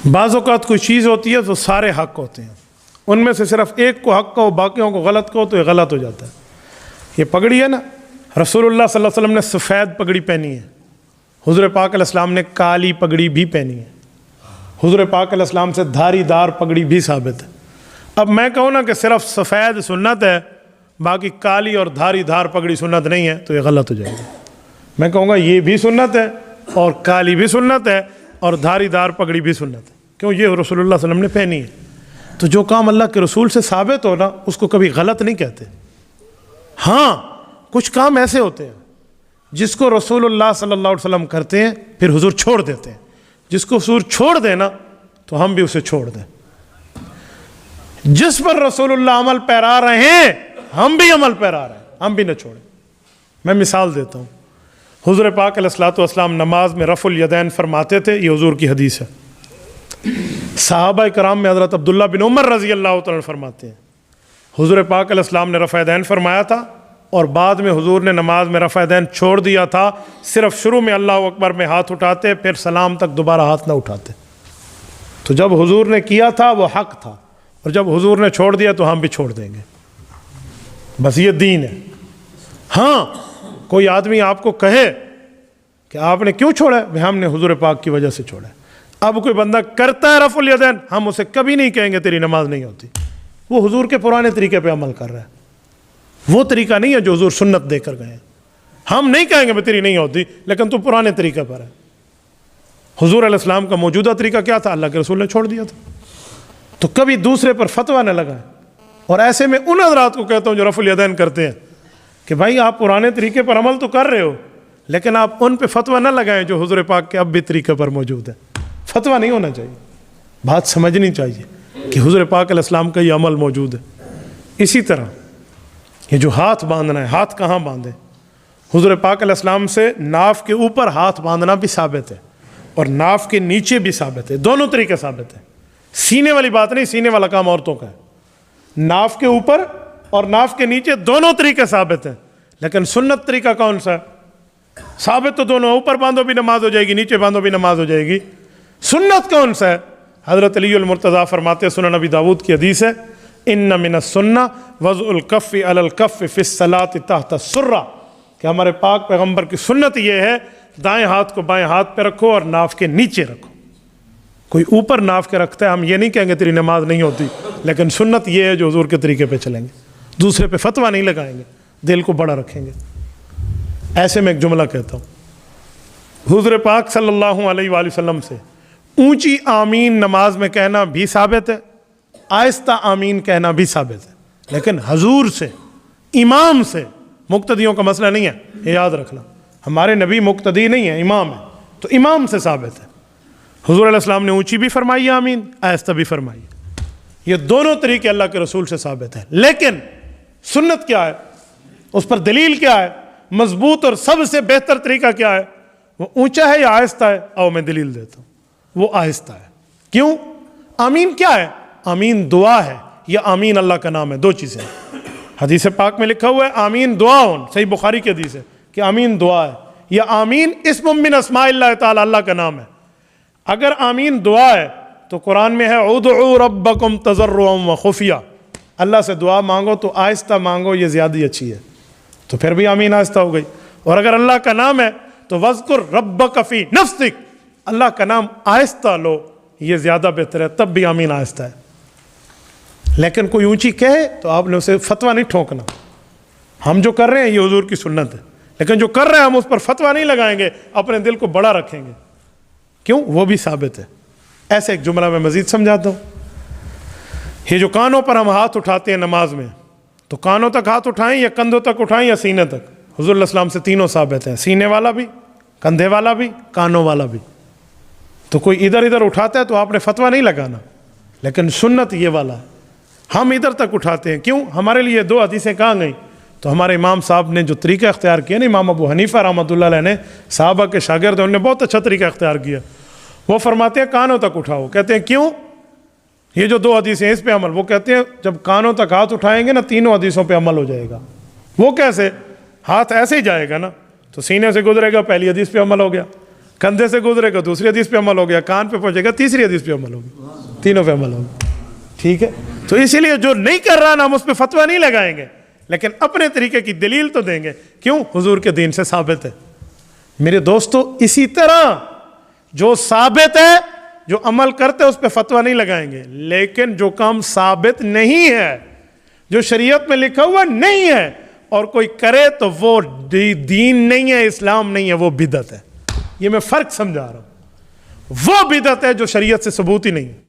بعض اوقات کوئی چیز ہوتی ہے تو سارے حق ہوتے ہیں، ان میں سے صرف ایک کو حق کہو باقیوں کو غلط کہو تو یہ غلط ہو جاتا ہے۔ یہ پگڑی ہے نا، رسول اللہ صلی اللہ علیہ وسلم نے سفید پگڑی پہنی ہے، حضور پاک علیہ السلام نے کالی پگڑی بھی پہنی ہے، حضور پاک علیہ السلام سے دھاری دار پگڑی بھی ثابت ہے۔ اب میں کہوں نا کہ صرف سفید سنت ہے باقی کالی اور دھاری دھار پگڑی سنت نہیں ہے تو یہ غلط ہو جائے گا۔ میں کہوں گا یہ بھی سنت ہے اور کالی بھی سنت ہے اور دھاری دار پگڑی بھی سنت ہے، کیوں؟ یہ رسول اللہ صلی اللہ علیہ وسلم نے پہنی ہے۔ تو جو کام اللہ کے رسول سے ثابت ہو نا اس کو کبھی غلط نہیں کہتے۔ ہاں کچھ کام ایسے ہوتے ہیں جس کو رسول اللہ صلی اللہ علیہ وسلم کرتے ہیں پھر حضور چھوڑ دیتے ہیں، جس کو حضور چھوڑ دیں نا تو ہم بھی اسے چھوڑ دیں۔ جس پر رسول اللہ عمل پیرا رہے ہیں ہم بھی عمل پیرا رہے ہیں، ہم بھی نہ چھوڑیں۔ میں مثال دیتا ہوں، حضور پاک علیہ الصلوۃ والسلام نماز میں رفع الیدین فرماتے تھے، یہ حضور کی حدیث ہے۔ صحابہ کرام میں حضرت عبداللہ بن عمر رضی اللہ تعالیٰ عنہ فرماتے ہیں حضور پاک علیہ السلام نے رفع یدین فرمایا تھا اور بعد میں حضور نے نماز میں رفع یدین چھوڑ دیا تھا، صرف شروع میں اللہ اکبر میں ہاتھ اٹھاتے پھر سلام تک دوبارہ ہاتھ نہ اٹھاتے۔ تو جب حضور نے کیا تھا وہ حق تھا اور جب حضور نے چھوڑ دیا تو ہم بھی چھوڑ دیں گے، بس یہ دین ہے۔ ہاں کوئی آدمی آپ کو کہے کہ آپ نے کیوں چھوڑا ہے، ہم نے حضور پاک کی وجہ سے چھوڑا ہے۔ اب کوئی بندہ کرتا ہے رفع الیدین، ہم اسے کبھی نہیں کہیں گے تیری نماز نہیں ہوتی، وہ حضور کے پرانے طریقے پہ عمل کر رہا ہے، وہ طریقہ نہیں ہے جو حضور سنت دے کر گئے ہیں۔ ہم نہیں کہیں گے تیری نہیں ہوتی لیکن تو پرانے طریقے پر ہے۔ حضور علیہ السلام کا موجودہ طریقہ کیا تھا، اللہ کے رسول نے چھوڑ دیا تھا۔ تو کبھی دوسرے پر فتویٰ نہ لگائیں۔ اور ایسے میں ان حضرات کو کہتا ہوں جو رفع الیدین کرتے ہیں کہ بھائی آپ پرانے طریقے پر عمل تو کر رہے ہو لیکن آپ ان پہ فتویٰ نہ لگائیں جو حضور پاک کے اب بھی طریقے پر موجود ہے۔ فتویٰ نہیں ہونا چاہیے، بات سمجھنی چاہیے کہ حضور پاک علیہ السلام کا یہ عمل موجود ہے۔ اسی طرح یہ جو ہاتھ باندھنا ہے، ہاتھ کہاں باندھیں؟ حضور پاک علیہ السلام سے ناف کے اوپر ہاتھ باندھنا بھی ثابت ہے اور ناف کے نیچے بھی ثابت ہے، دونوں طریقے ثابت ہیں۔ سینے والی بات نہیں، سینے والا کام عورتوں کا ہے۔ ناف کے اوپر اور ناف کے نیچے دونوں طریقے ثابت ہیں، لیکن سنت طریقہ کون سا ہے؟ ثابت تو دونوں، اوپر باندھو بھی نماز ہو جائے گی، نیچے باندھو بھی نماز ہو جائے گی۔ سنت کون سا ہے؟ حضرت علی المرتضیٰ فرماتے ہیں، سنن ابی داؤد کی حدیث ہے، ان من السنہ وضع الکف علی الکف فی الصلاۃ تحت السرہ، کہ ہمارے پاک پیغمبر کی سنت یہ ہے دائیں ہاتھ کو بائیں ہاتھ پہ رکھو اور ناف کے نیچے رکھو۔ کوئی اوپر ناف کے رکھتا ہے ہم یہ نہیں کہیں گے تیری نماز نہیں ہوتی، لیکن سنت یہ ہے جو حضور کے طریقے پہ چلیں گے، دوسرے پہ فتویٰ نہیں لگائیں گے، دل کو بڑا رکھیں گے۔ ایسے میں ایک جملہ کہتا ہوں، حضور پاک صلی اللہ علیہ وآلہ وسلم سے اونچی آمین نماز میں کہنا بھی ثابت ہے، آہستہ آمین کہنا بھی ثابت ہے، لیکن حضور سے، امام سے، مقتدیوں کا مسئلہ نہیں ہے، یہ یاد رکھنا۔ ہمارے نبی مقتدی نہیں ہے، امام ہے، تو امام سے ثابت ہے۔ حضور علیہ السلام نے اونچی بھی فرمائی آمین، آہستہ بھی فرمائی، یہ دونوں طریقے اللہ کے رسول سے ثابت ہیں۔ لیکن سنت کیا ہے، اس پر دلیل کیا ہے، مضبوط اور سب سے بہتر طریقہ کیا ہے، وہ اونچا ہے یا آہستہ ہے؟ آؤ میں دلیل دیتا ہوں، وہ آہستہ ہے۔ کیوں؟ آمین کیا ہے؟ آمین دعا ہے، یا آمین اللہ کا نام ہے، دو چیزیں ہیں۔ حدیث پاک میں لکھا ہوا ہے آمین دعا ہون، صحیح بخاری کی حدیث ہے کہ آمین دعا ہے، یا آمین اسم من اسماء اللہ تعالی، اللہ کا نام ہے۔ اگر آمین دعا ہے تو قرآن میں ہے ادعوا ربکم تضرعا وخفیا، اللہ سے دعا مانگو تو آہستہ مانگو، یہ زیادہ اچھی ہے، تو پھر بھی آمین آہستہ ہو گئی۔ اور اگر اللہ کا نام ہے تو وذکر ربک فی نفسک، اللہ کا نام آہستہ لو، یہ زیادہ بہتر ہے، تب بھی آمین آہستہ ہے۔ لیکن کوئی اونچی کہے تو آپ نے اسے فتویٰ نہیں ٹھونکنا، ہم جو کر رہے ہیں یہ حضور کی سنت ہے، لیکن جو کر رہے ہیں ہم اس پر فتویٰ نہیں لگائیں گے، اپنے دل کو بڑا رکھیں گے، کیوں؟ وہ بھی ثابت ہے۔ ایسے ایک جملہ میں مزید سمجھاتا ہوں، یہ جو کانوں پر ہم ہاتھ اٹھاتے ہیں نماز میں، تو کانوں تک ہاتھ اٹھائیں یا کندھوں تک اٹھائیں یا سینے تک؟ حضور علیہ السلام سے تینوں ثابت ہیں، سینے والا بھی، کندھے والا بھی، کانوں والا بھی۔ تو کوئی ادھر ادھر اٹھاتا ہے تو آپ نے فتویٰ نہیں لگانا، لیکن سنت یہ والا ہے، ہم ادھر تک اٹھاتے ہیں۔ کیوں؟ ہمارے لیے دو حدیثیں کہاں گئیں؟ تو ہمارے امام صاحب نے جو طریقہ اختیار کیا نا، امام ابو حنیفہ رحمۃ اللہ علیہ نے، صحابہ کے شاگرد ہیں، انہوں نے بہت اچھا طریقہ اختیار کیا۔ وہ فرماتے ہیں کانوں تک اٹھاؤ، کہتے ہیں کیوں؟ یہ جو دو حدیثیں اس پہ عمل، وہ کہتے ہیں جب کانوں تک ہاتھ اٹھائیں گے نا تینوں حدیثوں پہ عمل ہو جائے گا۔ وہ کیسے؟ ہاتھ ایسے ہی جائے گا نا تو سینے سے گزرے گا، پہلی حدیث پہ عمل ہو گیا، کندھے سے گزرے گا دوسری حدیث پہ عمل ہو گیا, کان پہ پہنچے گا تیسری حدیث پہ عمل ہوگا, تینوں پہ عمل ہوگا. ٹھیک ہے, تو اسی لیے جو نہیں کر رہا نا ہم اس پہ فتویٰ نہیں لگائیں گے, لیکن اپنے طریقے کی دلیل تو دیں گے. کیوں؟ حضور کے دین سے ثابت ہے. میرے دوستو اسی طرح جو ثابت ہے, جو عمل کرتے اس پہ فتویٰ نہیں لگائیں گے, لیکن جو کام ثابت نہیں ہے, جو شریعت میں لکھا ہوا نہیں ہے, اور کوئی کرے تو وہ دین نہیں ہے, اسلام نہیں ہے, وہ بدعت ہے. یہ میں فرق سمجھا رہا ہوں. وہ بدعت ہے جو شریعت سے ثبوت ہی نہیں ہے.